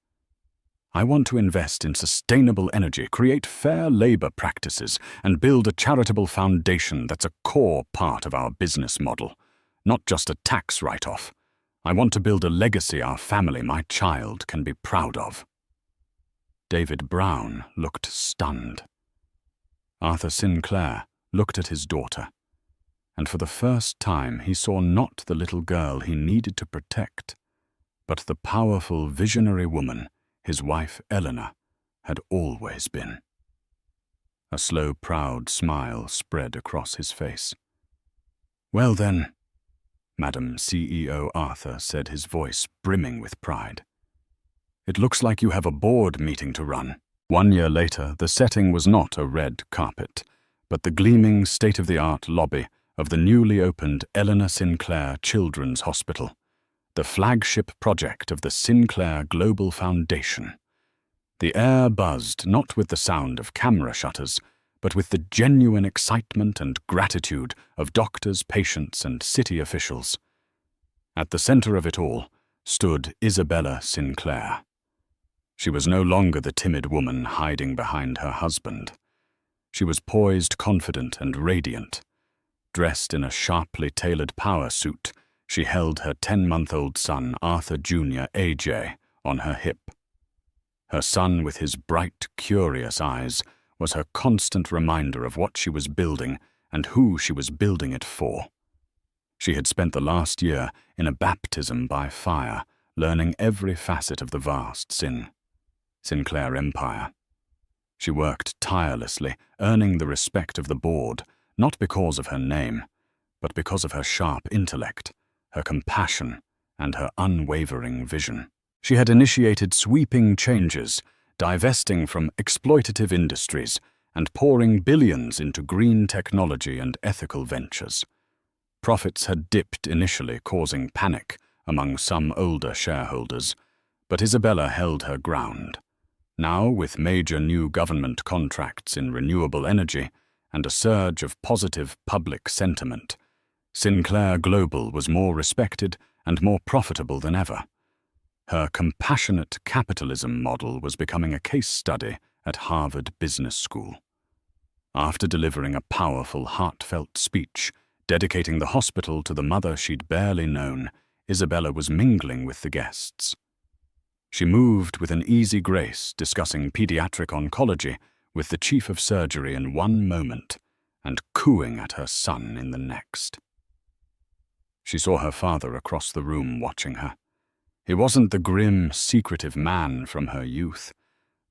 I want to invest in sustainable energy, create fair labor practices, and build a charitable foundation that's a core part of our business model, not just a tax write-off. I want to build a legacy our family, my child, can be proud of." David Brown looked stunned. Arthur Sinclair looked at his daughter, and for the first time he saw not the little girl he needed to protect, but the powerful, visionary woman his wife Eleanor had always been. A slow, proud smile spread across his face. "Well then," Madam CEO Arthur said, his voice brimming with pride, "it looks like you have a board meeting to run." 1 year later, the setting was not a red carpet, but the gleaming state-of-the-art lobby of the newly opened Eleanor Sinclair Children's Hospital, the flagship project of the Sinclair Global Foundation. The air buzzed not with the sound of camera shutters, but with the genuine excitement and gratitude of doctors, patients, and city officials. At the center of it all stood Isabella Sinclair. She was no longer the timid woman hiding behind her husband. She was poised, confident, and radiant. Dressed in a sharply tailored power suit, she held her 10-month-old son, Arthur Jr., AJ, on her hip. Her son, with his bright, curious eyes, was her constant reminder of what she was building and who she was building it for. She had spent the last year in a baptism by fire, learning every facet of the vast Sinclair empire. She worked tirelessly, earning the respect of the board, not because of her name, but because of her sharp intellect, her compassion, and her unwavering vision. She had initiated sweeping changes, divesting from exploitative industries and pouring billions into green technology and ethical ventures. Profits had dipped initially, causing panic among some older shareholders, but Isabella held her ground. Now, with major new government contracts in renewable energy and a surge of positive public sentiment, Sinclair Global was more respected and more profitable than ever. Her compassionate capitalism model was becoming a case study at Harvard Business School. After delivering a powerful, heartfelt speech dedicating the hospital to the mother she'd barely known, Isabella was mingling with the guests. She moved with an easy grace, discussing pediatric oncology with the chief of surgery in one moment and cooing at her son in the next. She saw her father across the room watching her. He wasn't the grim, secretive man from her youth.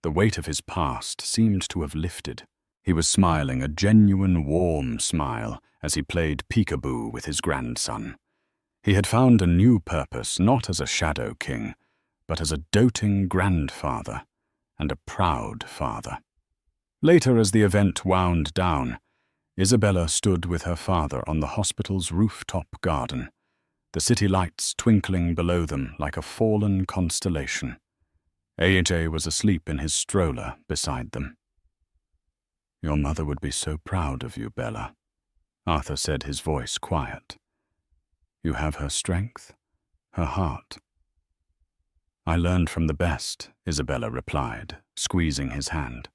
The weight of his past seemed to have lifted. He was smiling, a genuine, warm smile, as he played peekaboo with his grandson. He had found a new purpose, not as a shadow king, but as a doting grandfather and a proud father. Later, as the event wound down, Isabella stood with her father on the hospital's rooftop garden, the city lights twinkling below them like a fallen constellation. AJ was asleep in his stroller beside them. "Your mother would be so proud of you, Bella," Arthur said, his voice quiet. "You have her strength, her heart." "I learned from the best," Isabella replied, squeezing his hand.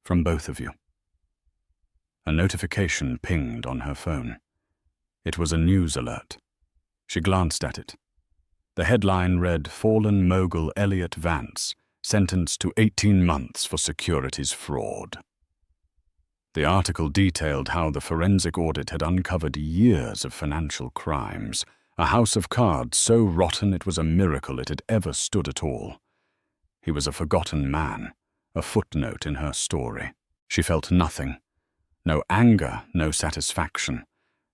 "From both of you." A notification pinged on her phone. It was a news alert. She glanced at it. The headline read, "Fallen mogul Elliot Vance, sentenced to 18 months for securities fraud." The article detailed how the forensic audit had uncovered years of financial crimes, a house of cards so rotten it was a miracle it had ever stood at all. He was a forgotten man, a footnote in her story. She felt nothing. No anger, no satisfaction,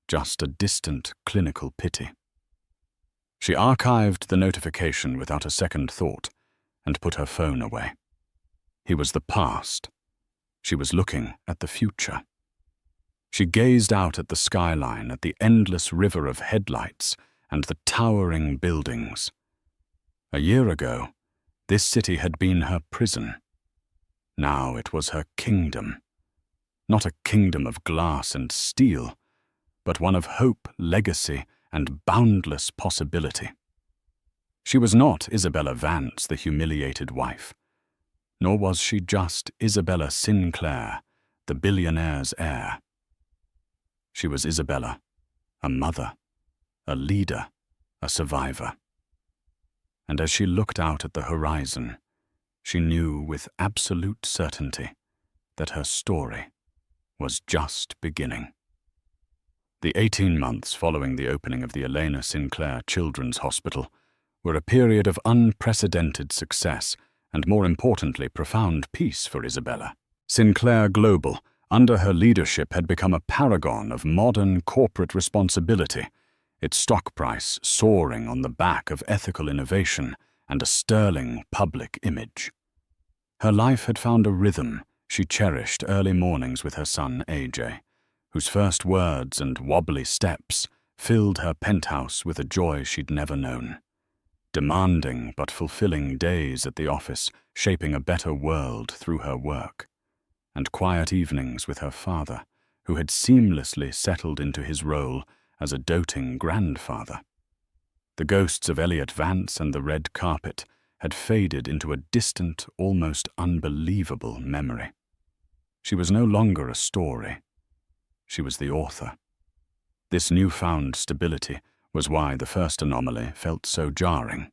just a distant clinical pity. She archived the notification without a second thought and put her phone away. He was the past. She was looking at the future. She gazed out at the skyline, at the endless river of headlights and the towering buildings. A year ago, this city had been her prison. Now it was her kingdom. not a kingdom of glass and steel, but one of hope, legacy, and boundless possibility. She was not Isabella Vance, the humiliated wife, nor was she just Isabella Sinclair, the billionaire's heir. She was Isabella, a mother, a leader, a survivor. And as she looked out at the horizon, she knew with absolute certainty that her story was just beginning. The 18 months following the opening of the Elena Sinclair Children's Hospital were a period of unprecedented success and, more importantly, profound peace for Isabella. Sinclair Global, under her leadership, had become a paragon of modern corporate responsibility, its stock price soaring on the back of ethical innovation and a sterling public image. Her life had found a rhythm. She cherished early mornings with her son AJ, whose first words and wobbly steps filled her penthouse with a joy she'd never known. Demanding but fulfilling days at the office, shaping a better world through her work. And quiet evenings with her father, who had seamlessly settled into his role as a doting grandfather. The ghosts of Elliot Vance and the red carpet had faded into a distant, almost unbelievable memory. She was no longer a story. She was the author. This newfound stability was why the first anomaly felt so jarring.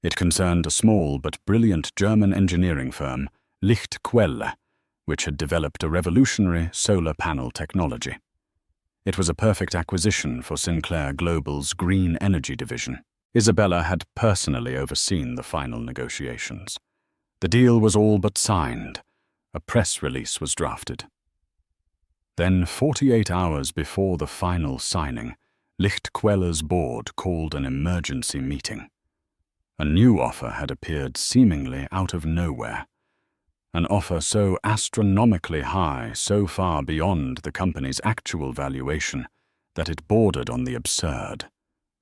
It concerned a small but brilliant German engineering firm, Lichtquelle, which had developed a revolutionary solar panel technology. It was a perfect acquisition for Sinclair Global's green energy division. Isabella had personally overseen the final negotiations. The deal was all but signed. A press release was drafted. Then, 48 hours before the final signing, Lichtquelle's board called an emergency meeting. A new offer had appeared seemingly out of nowhere. An offer so astronomically high, so far beyond the company's actual valuation, that it bordered on the absurd.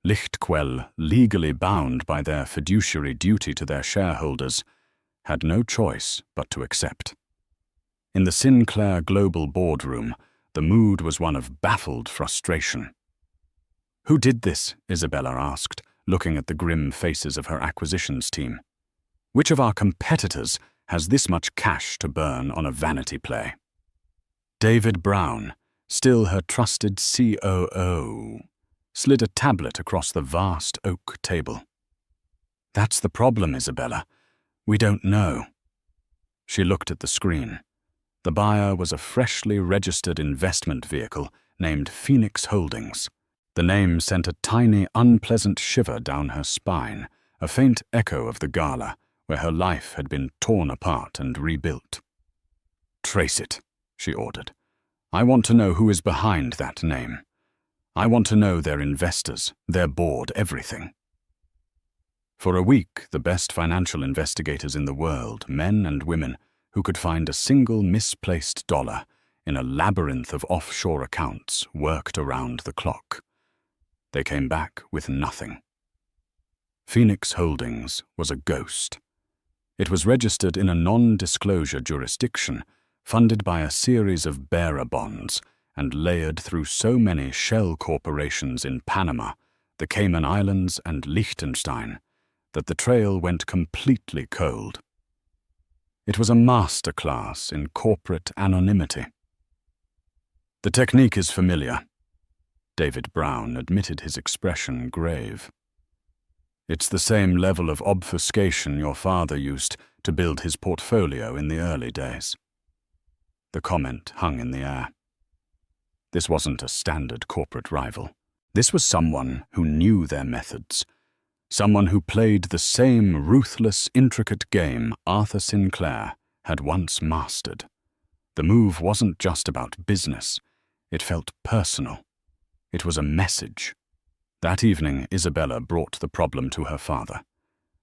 Lichtquelle, legally bound by their fiduciary duty to their shareholders, had no choice but to accept. In the Sinclair Global boardroom, the mood was one of baffled frustration. "Who did this?" Isabella asked, looking at the grim faces of her acquisitions team. "Which of our competitors has this much cash to burn on a vanity play?" David Brown, still her trusted COO, slid a tablet across the vast oak table. "That's the problem, Isabella. We don't know." She looked at the screen. The buyer was a freshly registered investment vehicle named Phoenix Holdings. The name sent a tiny, unpleasant shiver down her spine, a faint echo of the gala, where her life had been torn apart and rebuilt. "Trace it," she ordered. "I want to know who is behind that name. I want to know their investors, their board, everything." For a week, the best financial investigators in the world, men and women, who could find a single misplaced dollar in a labyrinth of offshore accounts, worked around the clock. They came back with nothing. Phoenix Holdings was a ghost. It was registered in a non-disclosure jurisdiction, funded by a series of bearer bonds, and layered through so many shell corporations in Panama, the Cayman Islands, and Liechtenstein, that the trail went completely cold. It was a masterclass in corporate anonymity. "The technique is familiar." David Brown admitted, his expression grave. "It's the same level of obfuscation your father used to build his portfolio in the early days." The comment hung in the air. This wasn't a standard corporate rival. This was someone who knew their methods. Someone who played the same ruthless, intricate game Arthur Sinclair had once mastered. The move wasn't just about business. It felt personal. It was a message. That evening, Isabella brought the problem to her father.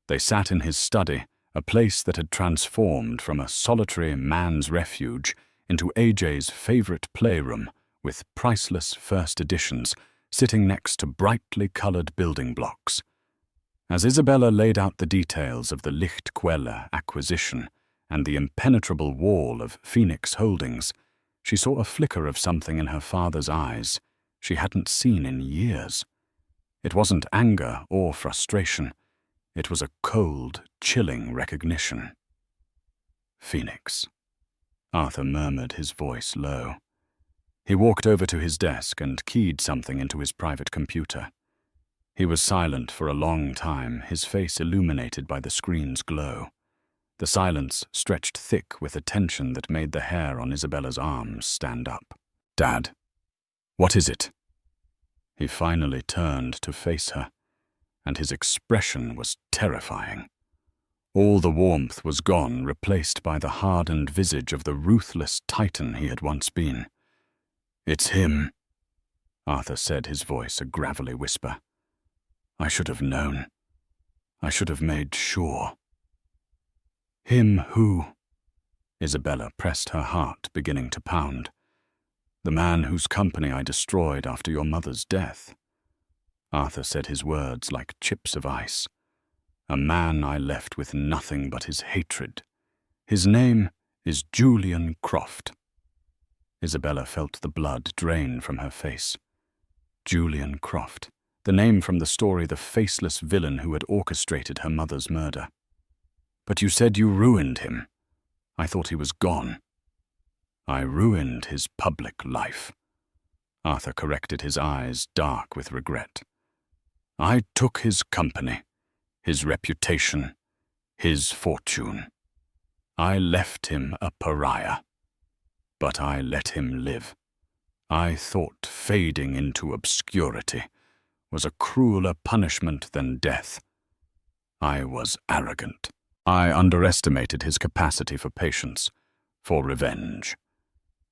They sat in his study, a place that had transformed from a solitary man's refuge into AJ's favorite playroom, with priceless first editions sitting next to brightly colored building blocks. As Isabella laid out the details of the Lichtquelle acquisition and the impenetrable wall of Phoenix Holdings, She saw a flicker of something in her father's eyes she hadn't seen in years. It wasn't anger or frustration. It was a cold, chilling recognition. "Phoenix," Arthur murmured, his voice low. He walked over to his desk and keyed something into his private computer. He was silent for a long time, his face illuminated by the screen's glow. The silence stretched thick with a tension that made the hair on Isabella's arms stand up. "Dad, what is it?" He finally turned to face her, and his expression was terrifying. All the warmth was gone, replaced by the hardened visage of the ruthless titan he had once been. "It's him," Arthur said, his voice a gravelly whisper. "I should have known. I should have made sure." "Him who?" Isabella pressed her heart, beginning to pound. "The man whose company I destroyed after your mother's death." Arthur said his words like chips of ice. "A man I left with nothing but his hatred. His name is Julian Croft." Isabella felt the blood drain from her face. Julian Croft, the name from the story, the faceless villain who had orchestrated her mother's murder. "But you said you ruined him. I thought he was gone." "I ruined his public life." Arthur corrected, his eyes dark with regret. "I took his company, his reputation, his fortune. I left him a pariah. But I let him live. I thought fading into obscurity was a crueler punishment than death. I was arrogant. I underestimated his capacity for patience, for revenge."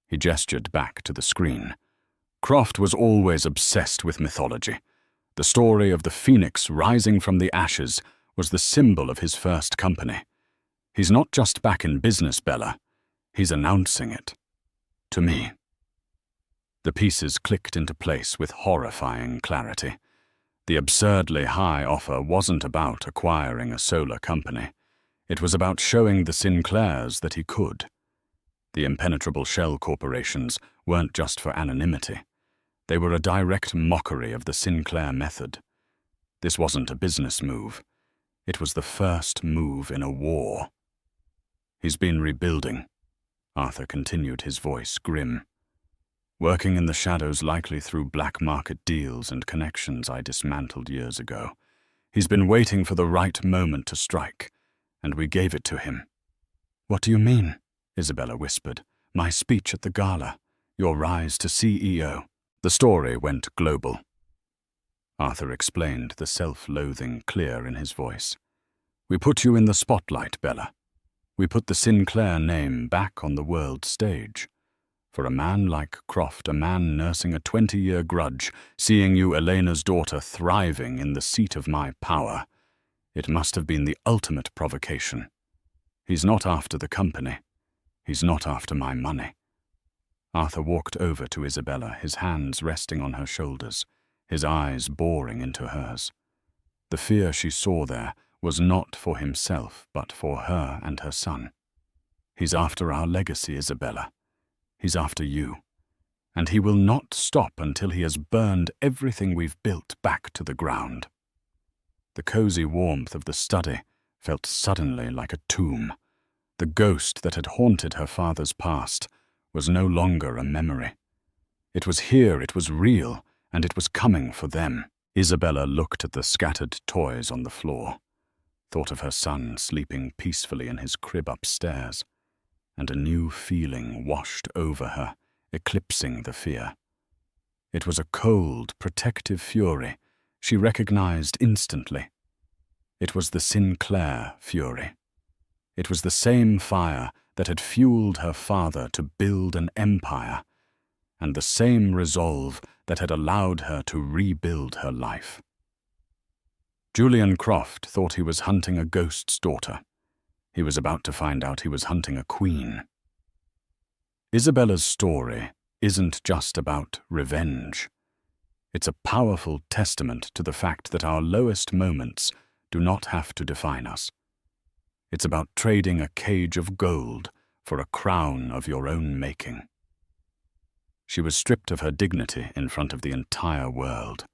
He gestured back to the screen. "Croft was always obsessed with mythology. The story of the phoenix rising from the ashes was the symbol of his first company. He's not just back in business, Bella. He's announcing it. To me." The pieces clicked into place with horrifying clarity. The absurdly high offer wasn't about acquiring a solar company. It was about showing the Sinclairs that he could. The impenetrable shell corporations weren't just for anonymity. They were a direct mockery of the Sinclair method. This wasn't a business move. It was the first move in a war. "He's been rebuilding," Arthur continued, his voice grim. "Working in the shadows, likely through black market deals and connections I dismantled years ago. He's been waiting for the right moment to strike, and we gave it to him." "What do you mean?" Isabella whispered. "My speech at the gala, your rise to CEO." "The story went global," Arthur explained, the self-loathing clear in his voice. "We put you in the spotlight, Bella. We put the Sinclair name back on the world stage. For a man like Croft, a man nursing a 20-year grudge, seeing you, Elena's daughter, thriving in the seat of my power, it must have been the ultimate provocation. He's not after the company. He's not after my money." Arthur walked over to Isabella, his hands resting on her shoulders, his eyes boring into hers. The fear she saw there was not for himself, but for her and her son. "He's after our legacy, Isabella. He's after you. And he will not stop until he has burned everything we've built back to the ground." The cozy warmth of the study felt suddenly like a tomb. The ghost that had haunted her father's past was no longer a memory. It was here, it was real, and it was coming for them. Isabella looked at the scattered toys on the floor, thought of her son sleeping peacefully in his crib upstairs, and a new feeling washed over her, eclipsing the fear. It was a cold, protective fury she recognized instantly. It was the Sinclair fury. It was the same fire that had fueled her father to build an empire, and the same resolve that had allowed her to rebuild her life. Julian Croft thought he was hunting a ghost's daughter. He was about to find out he was hunting a queen. Isabella's story isn't just about revenge. It's a powerful testament to the fact that our lowest moments do not have to define us. It's about trading a cage of gold for a crown of your own making. She was stripped of her dignity in front of the entire world.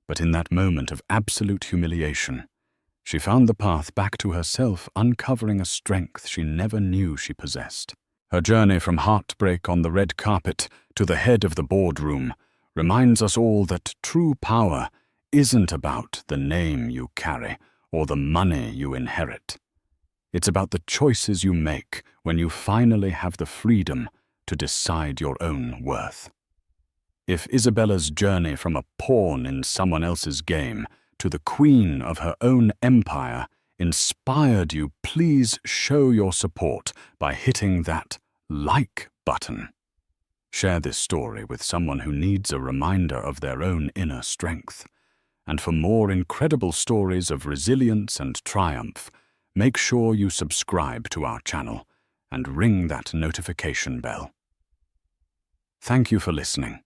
But in that moment of absolute humiliation, she found the path back to herself, uncovering a strength she never knew she possessed. Her journey from heartbreak on the red carpet to the head of the boardroom reminds us all that true power isn't about the name you carry or the money you inherit. It's about the choices you make when you finally have the freedom to decide your own worth. If Isabella's journey from a pawn in someone else's game to the queen of her own empire inspired you, please show your support by hitting that like button. Share this story with someone who needs a reminder of their own inner strength. And for more incredible stories of resilience and triumph, make sure you subscribe to our channel and ring that notification bell. Thank you for listening.